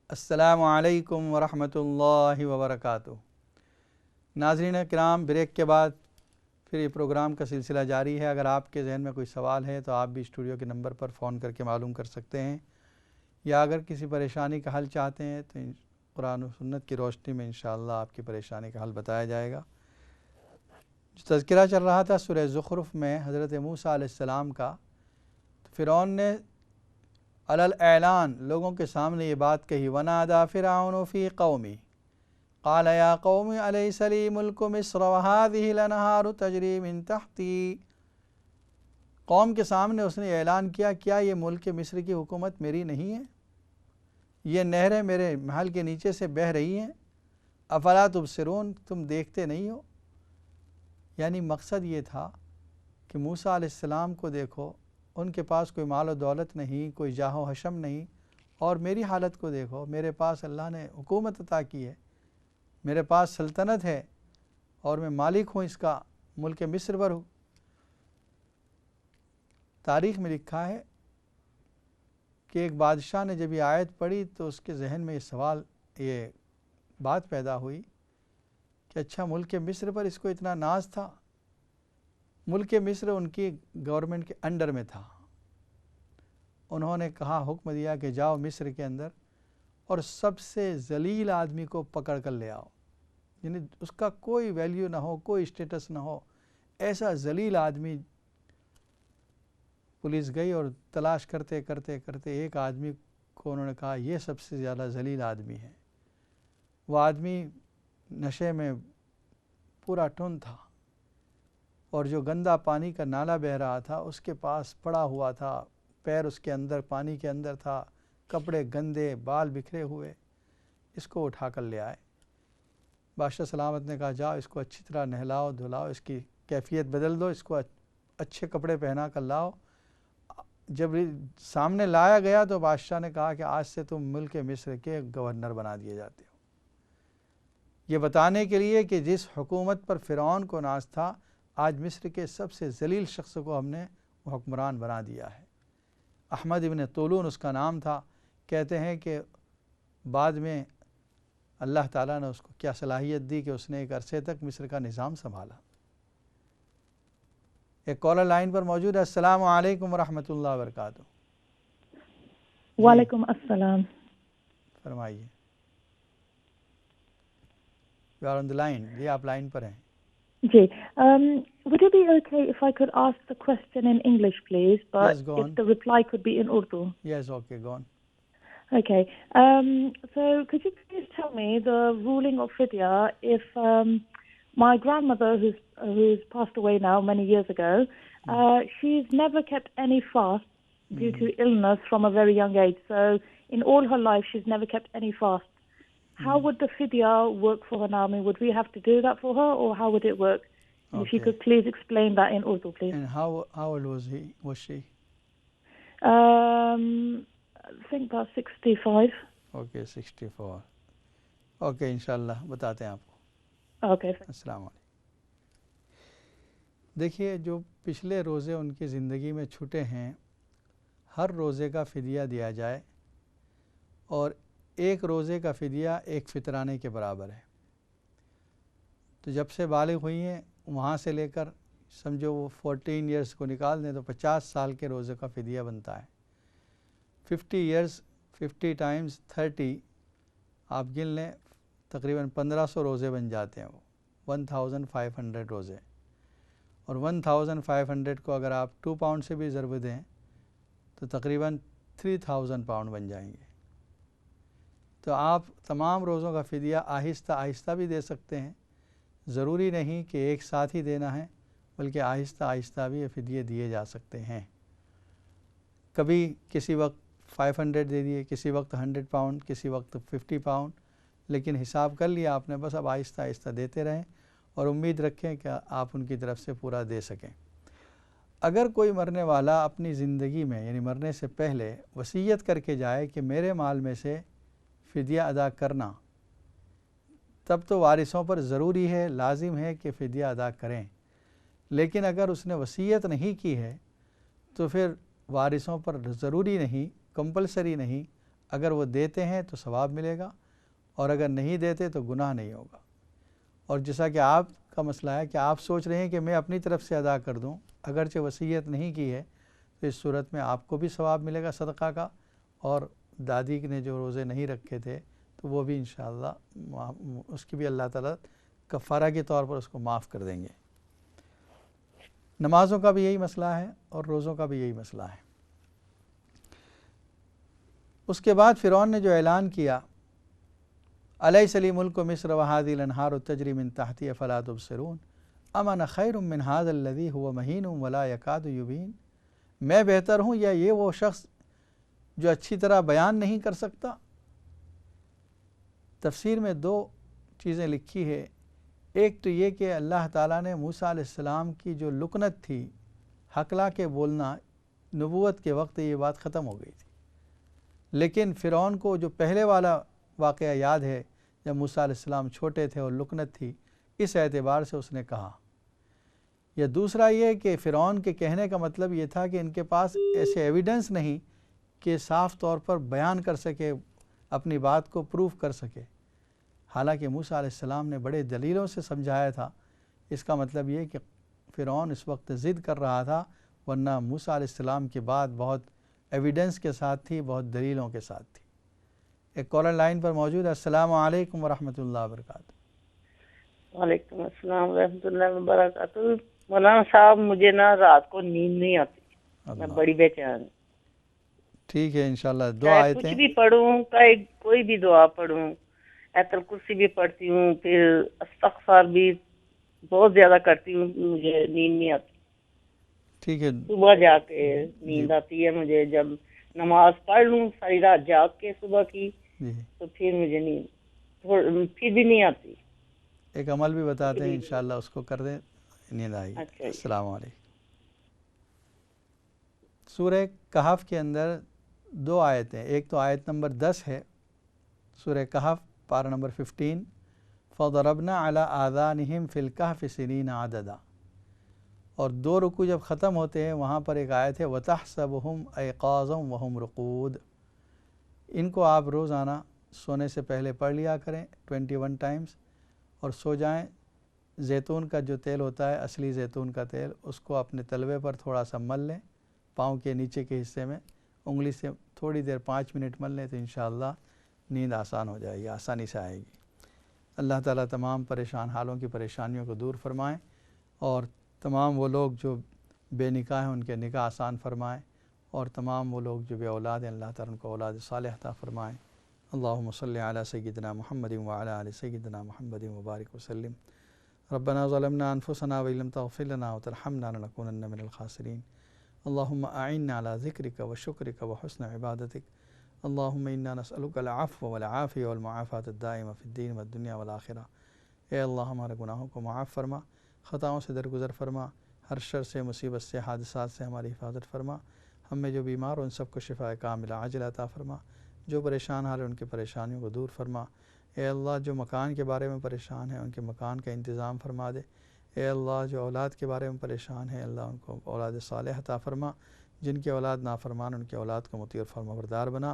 السلام علیکم ورحمۃ اللہ وبرکاتہ۔ ناظرین کرام، بریک کے بعد پھر یہ پروگرام کا سلسلہ جاری ہے۔ اگر آپ کے ذہن میں کوئی سوال ہے تو آپ بھی اسٹوڈیو کے نمبر پر فون کر کے معلوم کر سکتے ہیں، یا اگر کسی پریشانی کا حل چاہتے ہیں تو قرآن و سنت کی روشنی میں انشاءاللہ آپ کی پریشانی کا حل بتایا جائے گا۔ جو تذکرہ چل رہا تھا سورہ زخرف میں حضرت موسیٰ علیہ السلام کا، تو فرعون نے علی الاعلان لوگوں کے سامنے یہ بات کہی، وَنَادَى فِرْعَوْنُ فِي قَوْمِهِ قَالَ يَا قَوْمِ أَلَيْسَ لِي مُلْكُ مِصْرَ وَهَٰذِهِ الْأَنْهَارُ تَجْرِي مِن تَحْتِي۔ قوم کے سامنے اس نے اعلان کیا، کیا یہ ملک مصر کی حکومت میری نہیں ہے؟ یہ نہریں میرے محل کے نیچے سے بہہ رہی ہیں۔ افلا تبصرون، تم دیکھتے نہیں ہو؟ یعنی مقصد یہ تھا کہ موسیٰ علیہ السلام کو دیکھو، ان کے پاس کوئی مال و دولت نہیں، کوئی جاہ و حشم نہیں، اور میری حالت کو دیکھو، میرے پاس اللہ نے حکومت عطا کی ہے، میرے پاس سلطنت ہے، اور میں مالک ہوں اس کا، ملک مصر پر ہوں۔ تاریخ میں لکھا ہے کہ ایک بادشاہ نے جب یہ آیت پڑھی تو اس کے ذہن میں یہ سوال، یہ بات پیدا ہوئی کہ اچھا ملک مصر پر اس کو اتنا ناز تھا۔ ملک مصر ان کی گورنمنٹ کے انڈر میں تھا۔ انہوں نے کہا، حکم دیا کہ جاؤ مصر کے اندر اور سب سے ذلیل آدمی کو پکڑ کر لے آؤ، یعنی اس کا کوئی ویلیو نہ ہو، کوئی اسٹیٹس نہ ہو، ایسا ذلیل آدمی۔ پولیس گئی اور تلاش کرتے کرتے کرتے ایک آدمی کو انہوں نے کہا یہ سب سے زیادہ ذلیل آدمی ہے۔ وہ آدمی نشے میں پورا ٹن تھا، اور جو گندا پانی کا نالا بہہ رہا تھا اس کے پاس پڑا ہوا تھا، پیر اس کے اندر پانی کے اندر تھا، کپڑے گندے، بال بکھرے ہوئے۔ اس کو اٹھا کر لے آئے۔ بادشاہ سلامت نے کہا جاؤ اس کو اچھی طرح نہلاؤ دھلاؤ، اس کی کیفیت بدل دو، اس کو اچھے کپڑے پہنا کر لاؤ۔ جب سامنے لایا گیا تو بادشاہ نے کہا کہ آج سے تم ملک مصر کے گورنر بنا دیے جاتے ہو، یہ بتانے کے لیے کہ جس حکومت پر فرعون کو ناز تھا، آج مصر کے سب سے ذلیل شخص کو ہم نے حکمران بنا دیا ہے۔ احمد ابن طولون اس کا نام تھا۔ کہتے ہیں کہ بعد میں اللہ تعالیٰ نے اس کو کیا صلاحیت دی کہ اس نے ایک عرصے تک مصر کا نظام سنبھالا۔ ایک کالر لائن پر موجود ہے۔ السلام علیکم ورحمۃ اللہ وبرکاتہ۔ وعلیکم السلام۔ فرمائیے۔ You are on the line. جی آپ لائن پر ہیں۔ جی would it be okay if I could ask the question in English please, but Yes, go on. if the reply could be in Urdu? Yes, okay, go on. Okay. So could you please tell me the ruling of fidya if my grandmother who's passed away now many years ago, she's never kept any fast due to illness from a very young age. So in all her life she's never kept any fast. How would the fidya work for her now? I mean, would we have to do that for her, or how would it work? And if you could please explain that in Urdu, please. And how old was she? I think about 65. Okay, 64. Okay, انشاءاللہ بتاتے ہیں آپ کو۔ Okay. السلام علیکم۔ دیکھیے، جو پچھلے روزے ان کی زندگی میں چھوٹے ہیں، ہر روزے کا فدیہ دیا جائے، اور ایک روزے کا فدیہ ایک فطرانے کے برابر ہے۔ تو جب سے بالغ ہوئی ہیں وہاں سے لے کر سمجھو وہ 14 ایئرس کو نکال دیں تو 50 سال کے روزے کا فدیہ بنتا ہے۔ 50 ایئرس 50 ٹائمز 30 آپ گن لیں، تقریباً 1500 روزے بن جاتے ہیں، وہ 1500 روزے۔ اور 1500 کو اگر آپ 2 پاؤنڈ سے بھی ضرب دیں تو تقریباً 3000 پاؤنڈ بن جائیں گے۔ تو آپ تمام روزوں کا فدیہ آہستہ آہستہ بھی دے سکتے ہیں، ضروری نہیں کہ ایک ساتھ ہی دینا ہے، بلکہ آہستہ آہستہ بھی یہ فدیے دیے جا سکتے ہیں۔ کبھی کسی وقت 500 دے دیے، کسی وقت 100 پاؤنڈ، کسی وقت 50 پاؤنڈ، لیکن حساب کر لیا آپ نے، بس اب آہستہ آہستہ دیتے رہیں اور امید رکھیں کہ آپ ان کی طرف سے پورا دے سکیں۔ اگر کوئی مرنے والا اپنی زندگی میں یعنی مرنے سے پہلے وصیت کر کے جائے کہ میرے مال میں سے فدیہ ادا کرنا، تب تو وارثوں پر ضروری ہے، لازم ہے کہ فدیہ ادا کریں۔ لیکن اگر اس نے وصیت نہیں کی ہے تو پھر وارثوں پر ضروری نہیں، کمپلسری نہیں، اگر وہ دیتے ہیں تو ثواب ملے گا، اور اگر نہیں دیتے تو گناہ نہیں ہوگا۔ اور جیسا کہ آپ کا مسئلہ ہے کہ آپ سوچ رہے ہیں کہ میں اپنی طرف سے ادا کر دوں، اگرچہ وصیت نہیں کی ہے، تو اس صورت میں آپ کو بھی ثواب ملے گا صدقہ کا، اور دادی نے جو روزے نہیں رکھے تھے تو وہ بھی انشاءاللہ اس کی بھی اللہ تعالیٰ کفارہ کے طور پر اس کو معاف کر دیں گے۔ نمازوں کا بھی یہی مسئلہ ہے اور روزوں کا بھی یہی مسئلہ ہے۔ اس کے بعد فرعون نے جو اعلان کیا، الیس لی ملک مصر وہذہ الانہار تجری من تحتی افلا تبصرون ام انا خیر من ھذا الذی ھو مہین ولا یکاد یبین، میں بہتر ہوں یا یہ وہ شخص جو اچھی طرح بیان نہیں کر سکتا۔ تفسیر میں دو چیزیں لکھی ہے، ایک تو یہ کہ اللہ تعالیٰ نے موسیٰ علیہ السلام کی جو لکنت تھی، ہکلا کے بولنا، نبوت کے وقت یہ بات ختم ہو گئی تھی، لیکن فرعون کو جو پہلے والا واقعہ یاد ہے جب موسیٰ علیہ السلام چھوٹے تھے اور لکنت تھی، اس اعتبار سے اس نے کہا۔ یا دوسرا یہ کہ فرعون کے کہنے کا مطلب یہ تھا کہ ان کے پاس ایسے ایویڈنس نہیں کہ صاف طور پر بیان کر سکے، اپنی بات کو پروف کر سکے، حالانکہ موسیٰ علیہ السلام نے بڑے دلیلوں سے سمجھایا تھا۔ اس کا مطلب یہ کہ فرعون اس وقت ضد کر رہا تھا، ورنہ موسیٰ علیہ السلام کی بات بہت ایویڈنس کے ساتھ تھی، بہت دلیلوں کے ساتھ تھی۔ ایک کالر لائن پر موجود ہے۔ السلام علیکم ورحمۃ اللہ وبرکاتہ۔ وعلیکم السلام ورحمۃ اللہ وبرکاتہ۔ مولانا صاحب مجھے نا رات کو نیند نہیں آتی، میں بڑی بے چین۔ ٹھیک ہے، انشاءاللہ دو چاہے آیتیں کچھ بھی پڑھوں، کوئی بھی دعا پڑھوں، آیت الکرسی بھی پڑھتی ہوں، پھر استغفار بھی بہت زیادہ کرتی ہوں، مجھے نیند نہیں آتی۔ ٹھیک ہے، صبح جا کے نیند آتی ہے مجھے، جب نماز پڑھ لوں ساری رات جاگ کے صبح کی، جی تو پھر مجھے نیند پھر بھی نہیں آتی۔ ایک عمل بھی بتاتے ہیں، انشاءاللہ اس کو کر دیں، نیند آئے گی۔ اچھا، السلام علیکم۔ سورہ کہف کے اندر دو آیتیں، ایک تو آیت نمبر 10 ہے، سورہ کہف پارہ نمبر 15، فَضَرَبْنَا عَلَىٰ آذَانِهِمْ فِي الْكَهْفِ سِنِينَ عَدَدًا، اور دو رکوع جب ختم ہوتے ہیں وہاں پر ایک آیت ہے وَتَحْسَبُهُمْ أَيْقَاظًا وَهُمْ رُقُودٌ۔ ان کو آپ روزانہ سونے سے پہلے پڑھ لیا کریں 21 ٹائمز، اور سو جائیں۔ زیتون کا جو تیل ہوتا ہے، اصلی زیتون کا تیل، اس کو اپنے تلوے پر تھوڑا سا مل لیں، پاؤں کے نیچے کے حصے میں انگلی سے تھوڑی دیر 5 منٹ مل لیں، تو انشاءاللہ نیند آسان ہو جائے گی، آسانی سے آئے گی۔ اللہ تعالیٰ تمام پریشان حالوں کی پریشانیوں کو دور فرمائیں، اور تمام وہ لوگ جو بے نکاح ہیں ان کے نکاح آسان فرمائیں، اور تمام وہ لوگ جو بے اولاد ہیں اللہ تعالیٰ ان کو اولاد صالح عطا فرمائیں۔ اللہم صلی علی سیدنا محمد وعلی آل سیدنا محمد وبارک وسلم۔ ربنا ظلمنا انفسنا وإن لم تغفر لنا وترحمنا لنكونن من الخاسرین۔ اللہم اعنا علی ذکرک وشکرک وحسن عبادتک۔ اللہم انا نسألک العفو والعافیہ والمعافاة الدائمہ فی الدین والدنیا والآخرہ۔ اے اللہ ہمارے گناہوں کو معاف فرما، خطاؤں سے درگزر فرما، ہر شر سے، مصیبت سے، حادثات سے ہماری حفاظت فرما۔ ہم میں جو بیمار ہو ان سب کو شفاء کاملہ عاجلہ عطا فرما، جو پریشان حال ہیں ان کی پریشانیوں کو دور فرما۔ اے اللہ جو مکان کے بارے میں پریشان ہیں ان کے مکان کا انتظام فرما دے۔ اے اللہ جو اولاد کے بارے میں پریشان ہیں اللہ ان کو اولاد صالح عطا فرما، جن کی اولاد نافرمان ان کی اولاد کو مطیع اور فرمانبردار بنا،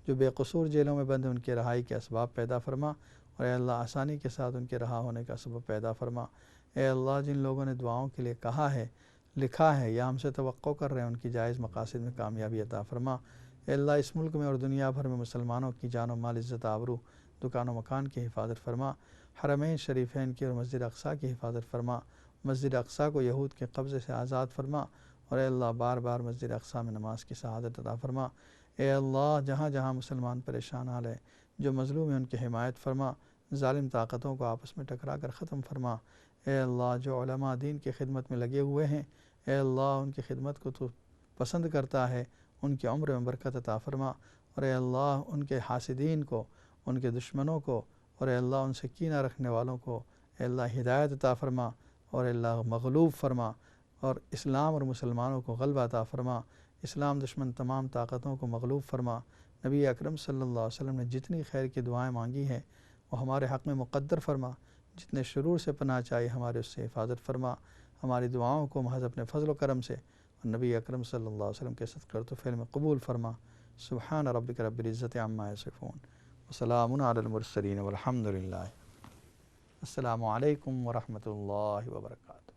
جو بے قصور جیلوں میں بند ہیں ان کے رہائی کے اسباب پیدا فرما، اور اے اللہ آسانی کے ساتھ ان کے رہا ہونے کا سبب پیدا فرما۔ اے اللہ جن لوگوں نے دعاؤں کے لیے کہا ہے، لکھا ہے یا ہم سے توقع کر رہے ہیں، ان کی جائز مقاصد میں کامیابی عطا فرما۔ اے اللہ اس ملک میں اور دنیا بھر میں مسلمانوں کی جان و مال، عزت آبرو، دکان و مکان کی حفاظت فرما۔ حرمین شریفین کی اور مسجد اقصیٰ کی حفاظت فرما۔ مسجد اقصیٰ کو یہود کے قبضے سے آزاد فرما، اور اے اللہ بار بار مسجد اقصیٰ میں نماز کی سعادت عطا فرما۔ اے اللہ جہاں جہاں مسلمان پریشان حال ہے، جو مظلوم ہیں ان کی حمایت فرما، ظالم طاقتوں کو آپس میں ٹکرا کر ختم فرما۔ اے اللہ جو علماء دین کی خدمت میں لگے ہوئے ہیں، اے اللہ ان کی خدمت کو تو پسند کرتا ہے، ان کی عمر میں برکت عطا فرما، اور اے اللہ ان کے حاسدین کو، ان کے دشمنوں کو، اور اے اللہ ان سے کینہ رکھنے والوں کو اے اللہ ہدایت عطا فرما، اور اے اللہ مغلوب فرما، اور اسلام اور مسلمانوں کو غلبہ عطا فرما، اسلام دشمن تمام طاقتوں کو مغلوب فرما۔ نبی اکرم صلی اللہ علیہ وسلم نے جتنی خیر کی دعائیں مانگی ہیں وہ ہمارے حق میں مقدر فرما، جتنے شرور سے پناہ چاہیے ہمارے اس سے حفاظت فرما، ہماری دعاؤں کو محض اپنے فضل و کرم سے اور نبی اکرم صلی اللہ علیہ وسلم کے صدقہ و فعل میں قبول فرما۔ سبحان ربک رب العزت عما یصفون وسلام علی المرسلین والحمد للہ. السلام علیکم ورحمۃ اللہ وبرکاتہ.